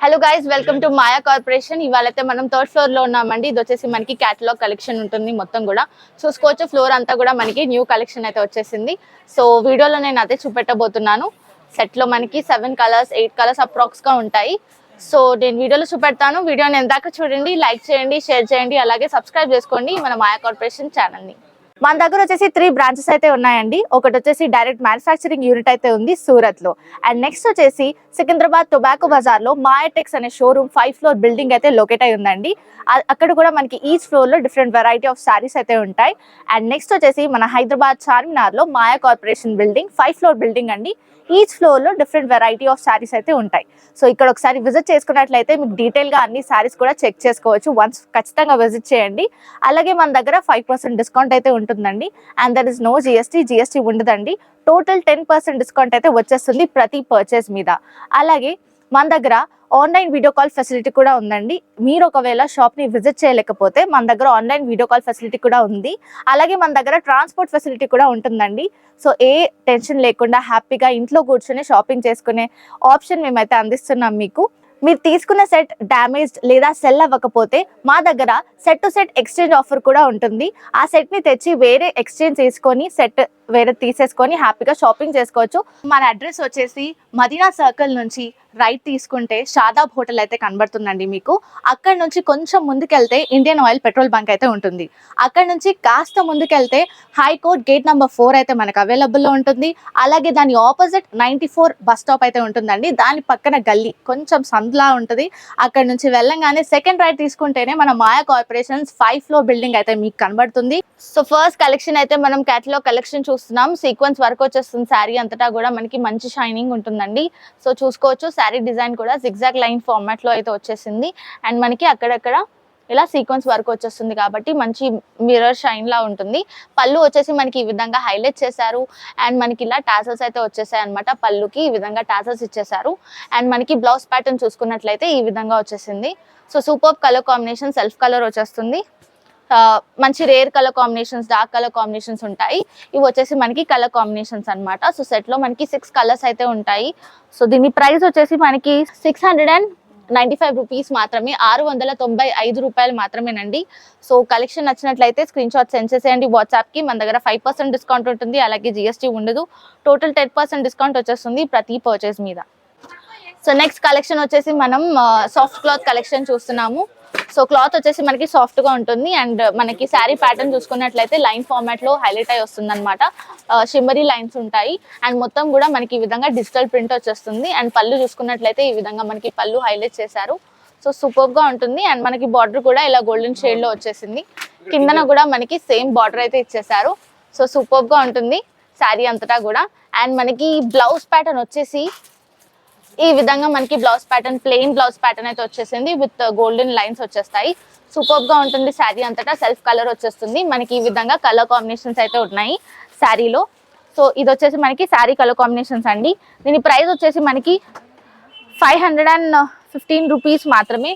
Hello guys, welcome to Maya corporation. ఇవాళైతే మనం third floor లో ఉన్నామండి. ఇది వచ్చేసి మనకి క్యాటలాగ్ కలెక్షన్ ఉంటుంది మొత్తం కూడా. చూసుకోవచ్చు, ఫ్లోర్ అంతా కూడా మనకి న్యూ కలెక్షన్ అయితే వచ్చేసింది. సో వీడియోలో నేను అదే చూపెట్టబోతున్నాను. సెట్ లో మనకి 7 కలర్స్ 8 కలర్స్ అప్రాక్స్ గా ఉంటాయి. సో నేను వీడియోలో చూపెడతాను. వీడియోని ఎందాక చూడండి, లైక్ చేయండి, షేర్ చేయండి, అలాగే సబ్స్క్రైబ్ చేసుకోండి మన మాయా కార్పొరేషన్ ఛానల్ ని. మన దగ్గర వచ్చేసి 3 బ్రాంచెస్ అయితే ఉన్నాయండి. ఒకటి వచ్చేసి డైరెక్ట్ మ్యానుఫ్యాక్చరింగ్ యూనిట్ అయితే ఉంది సూరత్ లో. అండ్ నెక్స్ట్ వచ్చేసి సికింద్రాబాద్ టొబాకో బజార్ లో మాయాటెక్స్ అనే షోరూమ్ 5 ఫ్లోర్ బిల్డింగ్ అయితే లొకేట్ అయి ఉందండి. అక్కడ కూడా మనకి ఈచ్ ఫ్లోర్ లో డిఫరెంట్ వెరైటీ ఆఫ్ సారీస్ అయితే ఉంటాయి. అండ్ నెక్స్ట్ వచ్చేసి మన హైదరాబాద్ చార్మినార్ లో మాయా కార్పొరేషన్ బిల్డింగ్ 5 ఫ్లోర్ బిల్డింగ్ అండి. ఈచ్ ఫ్లోర్ లో డిఫరెంట్ వెరైటీ ఆఫ్ సారీస్ అయితే ఉంటాయి. సో ఇక్కడ ఒకసారి విజిట్ చేసుకున్నట్లయితే మీకు డీటెయిల్ గా అన్ని సారీస్ కూడా చెక్ చేసుకోవచ్చు. వన్స్ ఖచ్చితంగా విజిట్ చేయండి. అలాగే మన దగ్గర 5% డిస్కౌంట్ అయితే ఉంటుందండి. And there is no GST ఉండదండి. టోటల్ 10% డిస్కౌంట్ అయితే వచ్చేస్తుంది ప్రతి పర్చేస్ మీద. అలాగే మన దగ్గర ఆన్లైన్ వీడియో కాల్ ఫెసిలిటీ కూడా ఉందండి. మీరు ఒకవేళ షాప్ ని విజిట్ చేయలేకపోతే మన దగ్గర ఆన్లైన్ వీడియో కాల్ ఫెసిలిటీ కూడా ఉంది. అలాగే మన దగ్గర ట్రాన్స్పోర్ట్ ఫెసిలిటీ కూడా ఉంటుందండి. సో ఏ టెన్షన్ లేకుండా హ్యాపీగా ఇంట్లో కూర్చొని షాపింగ్ చేసుకునే ఆప్షన్ మేమైతే అందిస్తున్నాం మీకు. మీరు తీసుకున్న సెట్ డ్యామేజ్డ్ లేదా సెల్ అవ్వకపోతే మా దగ్గర set to set exchange offer కూడా ఉంటుంది. ఆ సెట్ ని తెచ్చి వేరే ఎక్స్చేంజ్ చేసుకొని సెట్ వేరే తీసేసుకొని హ్యాపీగా షాపింగ్ చేసుకోవచ్చు. మన అడ్రస్ వచ్చేసి మదీనా సర్కిల్ నుంచి రైట్ తీసుకుంటే షాదాబ్ హోటల్ అయితే కనబడుతుందండి మీకు. అక్కడ నుంచి కొంచెం ముందుకెళ్తే ఇండియన్ ఆయిల్ పెట్రోల్ బంక్ అయితే ఉంటుంది. అక్కడ నుంచి కాస్త ముందుకెళ్తే హైకోర్ట్ గేట్ నెంబర్ 4 అయితే మనకు అవైలబుల్లో ఉంటుంది. అలాగే దాని ఆపోజిట్ 94 బస్ స్టాప్ అయితే ఉంటుందండి. దాని పక్కన గల్లీ కొంచెం సందులా ఉంటుంది. అక్కడ నుంచి వెళ్ళంగానే సెకండ్ రైట్ తీసుకుంటేనే మన మాయా కార్పొరేషన్స్ 5 ఫ్లోర్ బిల్డింగ్ అయితే మీకు కనబడుతుంది. సో ఫస్ట్ కలెక్షన్ అయితే మనం క్యాటలాగ్ కలెక్షన్ చూస్తున్నాం. సీక్వెన్స్ వర్క్ వచ్చేస్తుంది. శారీ అంతటా కూడా మనకి మంచి షైనింగ్ ఉంటుందండి. సో చూసుకోవచ్చు, శారీ డిజైన్ కూడా జిగ్జాగ్ లైన్ ఫార్మాట్ లో అయితే వచ్చేసింది. అండ్ మనకి అక్కడక్కడ ఇలా సీక్వెన్స్ వర్క్ వచ్చేస్తుంది కాబట్టి మంచి మిర్రర్ షైన్ లా ఉంటుంది. పళ్ళు వచ్చేసి మనకి ఈ విధంగా హైలైట్ చేశారు. అండ్ మనకి ఇలా టాసల్స్ అయితే వచ్చేసాయి అనమాట. పళ్ళుకి ఈ విధంగా టాసల్స్ ఇచ్చేసారు. అండ్ మనకి బ్లౌజ్ ప్యాటర్న్ చూసుకున్నట్లయితే ఈ విధంగా వచ్చేసింది. So super colour combination, self colour వచ్చేస్తుంది. మంచి rare colour combinations, dark colour combinations ఉంటాయి. ఇవి వచ్చేసి మనకి కలర్ కాంబినేషన్స్ అనమాట. సో సెట్ లో మనకి 6 కలర్స్ అయితే ఉంటాయి. సో దీని ప్రైస్ వచ్చేసి మనకి 695 రూపీస్ మాత్రమే, 695 రూపాయలు మాత్రమేనండి. సో కలెక్షన్ నచ్చినట్లయితే స్క్రీన్ షాట్ సెండ్ చేసేయండి వాట్సాప్ కి. మన దగ్గర 5% డిస్కౌంట్ ఉంటుంది. అలాగే జిఎస్టీ ఉండదు. టోటల్ 10% డిస్కౌంట్ వచ్చేస్తుంది ప్రతి పర్చేస్ మీద. సో నెక్స్ట్ కలెక్షన్ వచ్చేసి మనం సాఫ్ట్ క్లాత్ కలెక్షన్ చూస్తున్నాము. సో క్లాత్ వచ్చేసి మనకి సాఫ్ట్ గా ఉంటుంది. అండ్ మనకి శారీ ప్యాటర్న్ చూసుకున్నట్లయితే లైన్ ఫార్మాట్ లో హైలైట్ అయి వస్తుంది అనమాట. షిమ్మరీ లైన్స్ ఉంటాయి. అండ్ మొత్తం కూడా మనకి ఈ విధంగా డిజిటల్ ప్రింట్ వచ్చేస్తుంది. అండ్ పళ్ళు చూసుకున్నట్లయితే ఈ విధంగా మనకి పళ్ళు హైలైట్ చేశారు. సో సూపర్ గా ఉంటుంది. అండ్ మనకి బార్డర్ కూడా ఇలా గోల్డెన్ షేడ్ లో వచ్చేసింది. కిందన కూడా మనకి సేమ్ బార్డర్ అయితే ఇచ్చేసారు. సో సూపర్ గా ఉంటుంది శారీ అంతటా కూడా. అండ్ మనకి బ్లౌజ్ ప్యాటర్న్ వచ్చేసి ఈ విధంగా మనకి blouse pattern, plain blouse pattern అయితే వచ్చేసింది. విత్ గోల్డెన్ లైన్స్ వచ్చేస్తాయి. సూపర్ గా ఉంటుంది శారీ అంతటా. సెల్ఫ్ కలర్ వచ్చేస్తుంది. మనకి ఈ విధంగా కలర్ కాంబినేషన్స్ అయితే ఉన్నాయి శారీలో. సో ఇది వచ్చేసి మనకి శారీ కలర్ కాంబినేషన్స్ అండి. దీని ప్రైస్ వచ్చేసి మనకి 515 రూపీస్ మాత్రమే,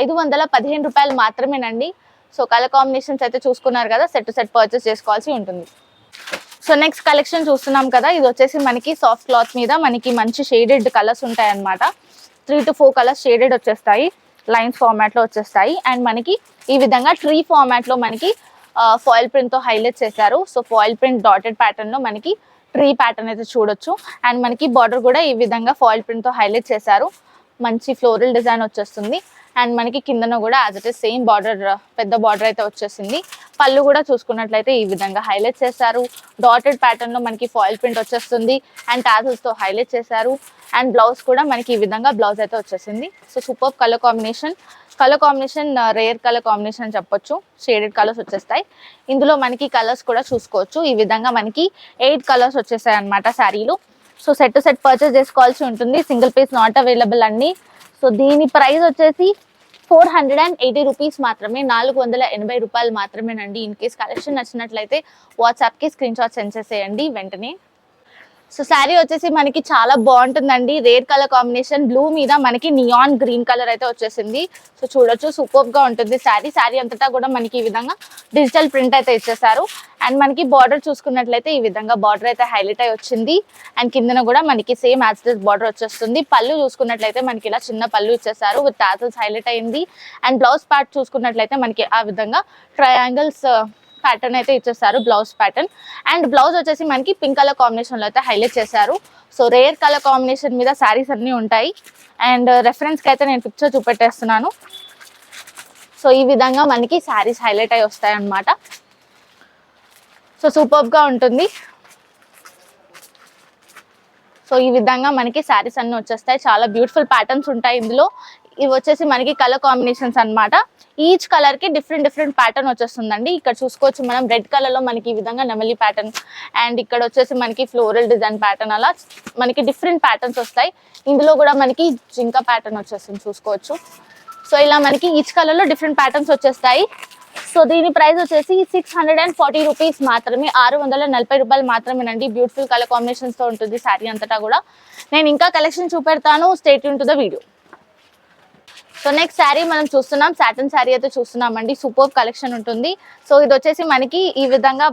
515 రూపాయలు మాత్రమేనండి. సో కలర్ కాంబినేషన్స్ అయితే చూసుకున్నారు కదా, సెట్ టు సెట్ పర్చేస్ చేసుకోవాల్సి ఉంటుంది. సో నెక్స్ట్ కలెక్షన్ చూస్తున్నాం కదా, ఇది వచ్చేసి మనకి సాఫ్ట్ క్లాత్ మీద మనకి మంచి షేడెడ్ కలర్స్ ఉంటాయి అనమాట. 3 to 4 కలర్స్ షేడెడ్ వచ్చేస్తాయి. లైన్స్ ఫార్మాట్ లో వచ్చేస్తాయి. అండ్ మనకి ఈ విధంగా ట్రీ ఫార్మాట్ లో మనకి ఫాయిల్ ప్రింట్ తో హైలైట్ చేశారు. So foil print dotted pattern లో మనకి ట్రీ ప్యాటర్న్ అయితే చూడొచ్చు. అండ్ మనకి బార్డర్ కూడా ఈ విధంగా ఫాయిల్ ప్రింట్ తో హైలైట్ చేశారు. మంచి ఫ్లోరల్ డిజైన్ వచ్చేస్తుంది. అండ్ మనకి కిందన కూడా as it is same border, పెద్ద బార్డర్ అయితే వచ్చేసింది. పళ్ళు కూడా చూసుకున్నట్లయితే ఈ విధంగా హైలైట్ చేశారు. డాటెడ్ ప్యాటర్న్ లో మనకి ఫాయిల్ ప్రింట్ వచ్చేస్తుంది. అండ్ టాజల్స్ తో హైలైట్ చేశారు. అండ్ బ్లౌజ్ కూడా మనకి ఈ విధంగా బ్లౌజ్ అయితే వచ్చేసింది. So super colour combination, rare colour combination అని చెప్పొచ్చు. షేడెడ్ కలర్స్ వచ్చేస్తాయి. ఇందులో మనకి కలర్స్ కూడా చూసుకోవచ్చు. ఈ విధంగా మనకి 8 కలర్స్ వచ్చేసాయి అనమాట శారీలో. So set to set purchase చేసుకోవాల్సి ఉంటుంది. సింగిల్ పీస్ నాట్ అవైలబుల్ అండి. సో దీని ప్రైస్ వచ్చేసి 480 రూపీస్ మాత్రమే, 480 రూపాయలు మాత్రమేనండి. ఇన్ కేస్ కలెక్షన్ నచ్చినట్లయితే వాట్సాప్ కి స్క్రీన్ షాట్ సెండ్ చేసేయండి వెంటనే. సో శారీ వచ్చేసి మనకి చాలా బాగుంటుందండి. రేర్ కలర్ కాంబినేషన్, బ్లూ మీద మనకి నియాన్ గ్రీన్ కలర్ అయితే వచ్చేసింది. సో చూడొచ్చు, సూపర్ గా ఉంటుంది శారీ. శారీ అంతటా కూడా మనకి ఈ విధంగా డిజిటల్ ప్రింట్ అయితే ఇచ్చేసారు. అండ్ మనకి బార్డర్ చూసుకున్నట్లయితే ఈ విధంగా బార్డర్ అయితే హైలైట్ అయి వచ్చింది. అండ్ కిందన కూడా మనకి same as it is border వచ్చేస్తుంది. పళ్ళు చూసుకున్నట్లయితే మనకి ఇలా చిన్న పళ్ళు ఇచ్చేసారు విత్ టాసల్స్ హైలైట్ అయింది. అండ్ బ్లౌజ్ పార్ట్ చూసుకున్నట్లయితే మనకి ఆ విధంగా ట్రయాంగిల్స్ ప్యాటర్న్ అయితే ఇచ్చేసారు బ్లౌజ్ ప్యాటర్న్. అండ్ బ్లౌజ్ వచ్చేసి మనకి పింక్ కలర్ కాంబినేషన్ లో అయితే హైలైట్ చేశారు. సో రేర్ కలర్ కాంబినేషన్ మీద శారీస్ అన్ని ఉంటాయి. అండ్ రెఫరెన్స్ కి అయితే నేను పిక్చర్ చూపెట్టేస్తున్నాను. సో ఈ విధంగా మనకి శారీస్ హైలైట్ అయి వస్తాయి అన్నమాట. సో సూపర్ గా ఉంటుంది. సో ఈ విధంగా మనకి శారీస్ అన్ని వచ్చేస్తాయి. చాలా బ్యూటిఫుల్ ప్యాటర్న్స్ ఉంటాయి ఇందులో. ఇవి వచ్చేసి మనకి కలర్ కాంబినేషన్స్ అన్నమాట. ఈచ్ కలర్ కి డిఫరెంట్ ప్యాటర్న్ వచ్చేస్తుందండి. ఇక్కడ చూసుకోవచ్చు మనం రెడ్ కలర్ లో మనకి ఈ విధంగా నెమలి ప్యాటర్న్, అండ్ ఇక్కడ వచ్చేసి మనకి ఫ్లోరల్ డిజైన్ ప్యాటర్న్, అలా మనకి డిఫరెంట్ ప్యాటర్న్స్ వస్తాయి. ఇందులో కూడా మనకి జింక ప్యాటర్న్ వచ్చేస్తుంది చూసుకోవచ్చు. సో ఇలా మనకి ఈచ్ కలర్ లో డిఫరెంట్ ప్యాటర్న్స్ వచ్చేస్తాయి. సో దీని ప్రైస్ వచ్చేసి 640 రూపీస్ మాత్రమే, 640 రూపాయలు మాత్రమేనండి. బ్యూటిఫుల్ కలర్ కాంబినేషన్స్ తో ఉంటుంది శారీ అంతటా కూడా. నేను ఇంకా కలెక్షన్ చూపెడతాను, stay tuned to the video. So next sari మనం చూస్తున్నాం, సాటన్ శారీ అయితే చూస్తున్నామండి. సూపర్ కలెక్షన్ ఉంటుంది. సో ఇది వచ్చేసి మనకి ఈ విధంగా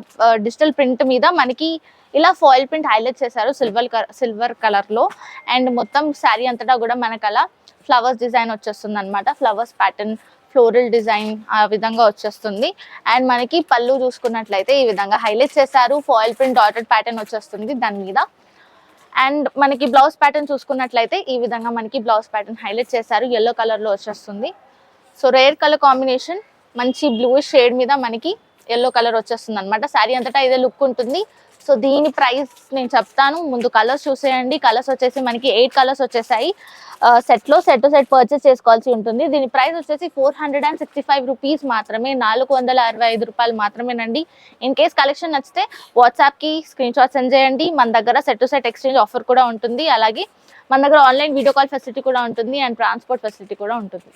డిజిటల్ ప్రింట్ మీద మనకి ఇలా ఫాయిల్ ప్రింట్ హైలైట్ చేశారు సిల్వర్ కలర్ లో. అండ్ మొత్తం శారీ అంతటా కూడా మనకు అలా ఫ్లవర్స్ డిజైన్ వచ్చేస్తుంది అనమాట. ఫ్లవర్స్ ప్యాటర్న్, ఫ్లోరల్ డిజైన్ ఆ విధంగా వచ్చేస్తుంది. అండ్ మనకి పళ్ళు చూసుకున్నట్లయితే ఈ విధంగా హైలైట్ చేశారు. ఫాయిల్ ప్రింట్ డాటెడ్ ప్యాటర్న్ వచ్చేస్తుంది దాని మీద. అండ్ మనకి బ్లౌజ్ ప్యాటర్న్ చూసుకున్నట్లయితే ఈ విధంగా మనకి బ్లౌజ్ ప్యాటర్న్ హైలైట్ చేశారు, ఎల్లో కలర్ లో వచ్చేస్తుంది. సో రేర్ కలర్ కాంబినేషన్, మంచి బ్లూ షేడ్ మీద మనకి ఎల్లో కలర్ వచ్చేస్తుంది అనమాట. శారీ అంతటా ఇదే లుక్ ఉంటుంది. సో దీని ప్రైస్ నేను చెప్తాను, ముందు కలర్స్ చూసేయండి. కలర్స్ వచ్చేసి మనకి 8 కలర్స్ వచ్చేసాయి. సెట్ పర్చేస్ చేసుకోవాల్సి ఉంటుంది. దీని ప్రైస్ వచ్చేసి 465 రూపీస్ మాత్రమే, 465 రూపాయలు మాత్రమేనండి. ఇన్ కేస్ కలెక్షన్ నచ్చితే వాట్సాప్కి స్క్రీన్ షాట్ సెండ్ చేయండి. మన దగ్గర సెట్ ఎక్స్చేంజ్ ఆఫర్ కూడా ఉంటుంది. అలాగే మన దగ్గర ఆన్లైన్ వీడియో కాల్ ఫెసిలిటీ కూడా ఉంటుంది అండ్ ట్రాన్స్పోర్ట్ ఫెసిలిటీ కూడా ఉంటుంది.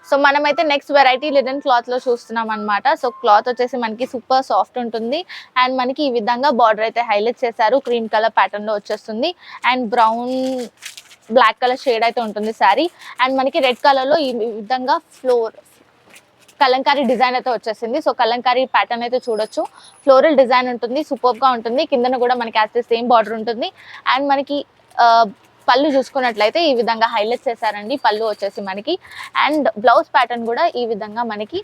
సో మనమైతే నెక్స్ట్ వెరైటీ లినెన్ క్లాత్ లో చూస్తున్నాం అనమాట. సో క్లాత్ వచ్చేసి మనకి సూపర్ సాఫ్ట్ ఉంటుంది. అండ్ మనకి ఈ విధంగా బార్డర్ అయితే హైలైట్ చేశారు, క్రీమ్ కలర్ ప్యాటర్న్ లో వచ్చేస్తుంది. And brown black colour shade అయితే ఉంటుంది శారీ. అండ్ మనకి రెడ్ కలర్ లో ఈ విధంగా కలంకారీ డిజైన్ అయితే వచ్చేసింది. సో కలంకారీ ప్యాటర్న్ అయితే చూడొచ్చు, ఫ్లోరల్ డిజైన్ ఉంటుంది, సూపర్ గా ఉంటుంది. కిందన కూడా మనకి యాజ్ సేమ్ బార్డర్ ఉంటుంది. అండ్ మనకి పళ్ళు చూసుకున్నట్లయితే ఈ విధంగా హైలైట్ చేశారండి పళ్ళు వచ్చేసి మనకి. అండ్ బ్లౌజ్ ప్యాటర్న్ కూడా ఈ విధంగా మనకి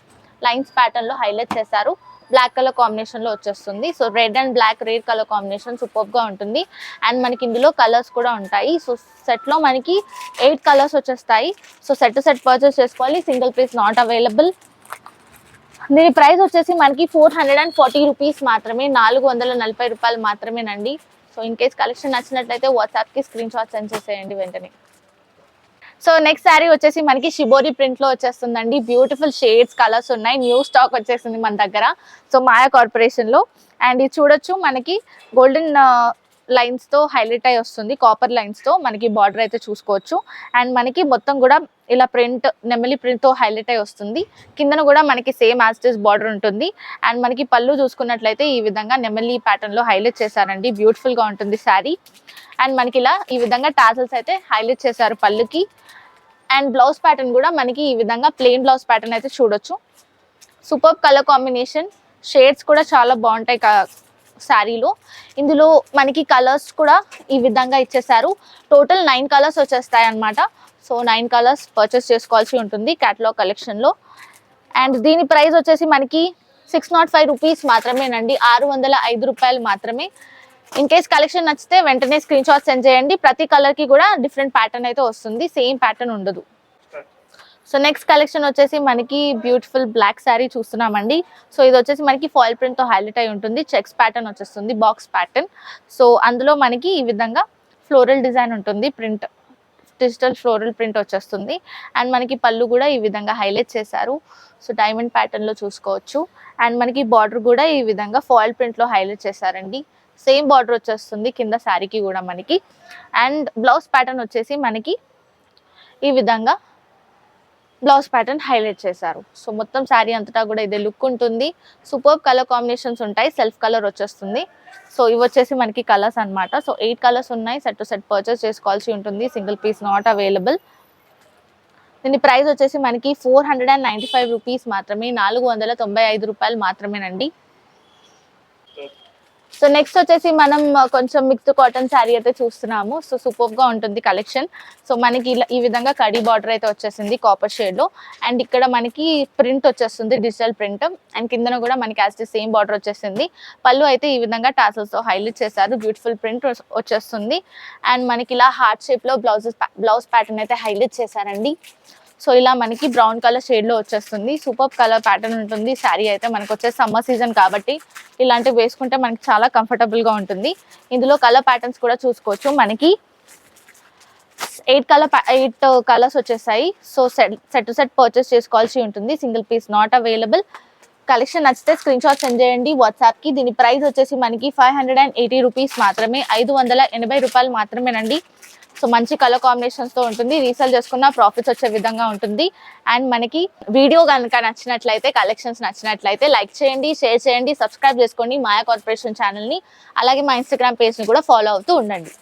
లైన్స్ ప్యాటర్న్ లో హైలైట్ చేశారు, బ్లాక్ కలర్ కాంబినేషన్ లో వచ్చేస్తుంది. So red and black rare colour combination super గా ఉంటుంది. అండ్ మనకి ఇందులో కలర్స్ కూడా ఉంటాయి. సో సెట్ లో మనకి 8 కలర్స్ వచ్చేస్తాయి. సో సెట్ పర్చేస్ చేసుకోవాలి, సింగిల్ పీస్ నాట్ అవైలబుల్. దీని ప్రైస్ వచ్చేసి మనకి 440 రూపీస్ మాత్రమే, 440 రూపాయలు మాత్రమేనండి. సో ఇన్ కేస్ కలెక్షన్ నచ్చినట్లయితే వాట్సాప్కి స్క్రీన్ షాట్ సెండ్ చేసేయండి వెంటనే. సో నెక్స్ట్ శారీ వచ్చేసి మనకి షిబోరి ప్రింట్ లో వచ్చేస్తుందండి. బ్యూటిఫుల్ షేడ్స్, కలర్స్ ఉన్నాయి. న్యూ స్టాక్ వచ్చేసింది మన దగ్గర, సో మాయా కార్పొరేషన్ లో. అండ్ ఇది చూడొచ్చు, మనకి గోల్డెన్ లైన్స్ తో హైలైట్ అయి వస్తుంది, కాపర్ లైన్స్ తో మనకి బార్డర్ అయితే చూసుకోవచ్చు. అండ్ మనకి మొత్తం కూడా ఇలా ప్రింట్, నెమలి ప్రింట్ తో హైలైట్ అయి వస్తుంది. కిందన కూడా మనకి same as it is border ఉంటుంది. అండ్ మనకి పళ్ళు చూసుకున్నట్లయితే ఈ విధంగా నెమలి ప్యాటర్న్ లో హైలైట్ చేశారండి, బ్యూటిఫుల్ గా ఉంటుంది శారీ. అండ్ మనకి ఇలా ఈ విధంగా టాసల్స్ అయితే హైలైట్ చేశారు పళ్ళుకి. అండ్ బ్లౌజ్ ప్యాటర్న్ కూడా మనకి ఈ విధంగా ప్లెయిన్ బ్లౌజ్ ప్యాటర్న్ అయితే చూడొచ్చు. సూపర్ కలర్ కాంబినేషన్, షేడ్స్ కూడా చాలా బాగుంటాయి శారీలో. ఇందులో మనకి కలర్స్ కూడా ఈ విధంగా ఇచ్చేసారు. టోటల్ 9 కలర్స్ వచ్చేస్తాయి అన్నమాట. సో 9 కలర్స్ పర్చేస్ చేసుకోవాల్సి ఉంటుంది క్యాటలాగ్ కలెక్షన్లో. అండ్ దీని ప్రైస్ వచ్చేసి మనకి 605 రూపీస్ మాత్రమేనండి, 605 రూపాయలు మాత్రమే. ఇన్ కేస్ కలెక్షన్ నచ్చితే వెంటనే స్క్రీన్ షాట్ సెండ్ చేయండి. ప్రతి కలర్కి కూడా డిఫరెంట్ ప్యాటర్న్ అయితే వస్తుంది, సేమ్ ప్యాటర్న్ ఉండదు. సో నెక్స్ట్ కలెక్షన్ వచ్చేసి మనకి బ్యూటిఫుల్ బ్లాక్ శారీ చూస్తున్నామండి. సో ఇది వచ్చేసి మనకి ఫాయిల్ ప్రింట్ తో హైలైట్ అయి ఉంటుంది, చెక్స్ ప్యాటర్న్ వచ్చేస్తుంది, బాక్స్ ప్యాటర్న్. సో అందులో మనకి ఈ విధంగా ఫ్లోరల్ డిజైన్ ఉంటుంది, ప్రింట్ డిజిటల్ ఫ్లోరల్ ప్రింట్ వచ్చేస్తుంది. అండ్ మనకి పళ్ళు కూడా ఈ విధంగా హైలైట్ చేశారు, సో డైమండ్ ప్యాటర్న్ లో చూసుకోవచ్చు. అండ్ మనకి బార్డర్ కూడా ఈ విధంగా ఫాయిల్ ప్రింట్ లో హైలైట్ చేశారండి, సేమ్ బార్డర్ వచ్చేస్తుంది కింద శారీకి కూడా మనకి. అండ్ బ్లౌజ్ ప్యాటర్న్ వచ్చేసి మనకి ఈ విధంగా బ్లౌజ్ ప్యాటర్న్ హైలైట్ చేశారు. సో మొత్తం శారీ అంతటా కూడా ఇదే లుక్ ఉంటుంది. సూపర్ కలర్ కాంబినేషన్స్ ఉంటాయి, సెల్ఫ్ కలర్ వచ్చేస్తుంది. సో ఇవి వచ్చేసి మనకి కలర్స్ అన్నమాట. సో 8 కలర్స్ ఉన్నాయి. సెట్ టు సెట్ పర్చేస్ చేసుకోవాల్సి ఉంటుంది, సింగిల్ పీస్ నాట్ అవైలబుల్. దీని ప్రైస్ వచ్చేసి మనకి 495 రూపీస్ మాత్రమే, 495 రూపాయలు మాత్రమేనండి. సో నెక్స్ట్ వచ్చేసి మనం కొంచెం మిక్స్డ్ కాటన్ శారీ అయితే చూస్తున్నాము. సో సూపర్ గా ఉంటుంది కలెక్షన్. సో మనకి ఇలా ఈ విధంగా కడీ బార్డర్ అయితే వచ్చేసింది కాపర్ షేడ్ లో, అండ్ ఇక్కడ మనకి ప్రింట్ వచ్చేస్తుంది, డిజిటల్ ప్రింట్, అండ్ కిందన కూడా మనకి యాజ్ ది సేమ్ బార్డర్ వచ్చేసింది. పళ్ళు అయితే ఈ విధంగా టాసల్స్ తో హైలైట్ చేశారు, బ్యూటిఫుల్ ప్రింట్ వచ్చేస్తుంది. అండ్ మనకి ఇలా హార్ట్ షేప్ లో బ్లౌజ్ ప్యాటర్న్ అయితే హైలైట్ చేశారండి. సో ఇలా మనకి బ్రౌన్ కలర్ షేడ్ లో వచ్చేస్తుంది, సూపర్ కలర్ ప్యాటర్న్ ఉంటుంది. శారీ అయితే మనకు వచ్చే సమ్మర్ సీజన్ కాబట్టి ఇలాంటివి వేసుకుంటే మనకి చాలా కంఫర్టబుల్ గా ఉంటుంది. ఇందులో కలర్ ప్యాటర్న్స్ కూడా చూసుకోవచ్చు. మనకి 8 కలర్స్ వచ్చేసాయి. So set to set purchase చేసుకోవాల్సి ఉంటుంది, single piece not available. Collection నచ్చితే స్క్రీన్ షాట్ సెండ్ చేయండి వాట్సాప్ కి. దీని ప్రైస్ వచ్చేసి మనకి 580 రూపీస్ మాత్రమే, 580 రూపాయలు మాత్రమేనండి. సో మంచి కలర్ కాంబినేషన్స్ తో ఉంటుంది, రీసేల్ చేసుకున్న ప్రాఫిట్స్ వచ్చే విధంగా ఉంటుంది. అండ్ మనకి వీడియో కనుక నచ్చినట్లయితే, కలెక్షన్స్ నచ్చినట్లయితే లైక్ చేయండి, షేర్ చేయండి, సబ్స్క్రైబ్ చేసుకోండి మాయా కార్పొరేషన్ ఛానల్ ని. అలాగే మా ఇన్స్టాగ్రామ్ పేజ్ ని కూడా ఫాలో అవుతూ ఉండండి.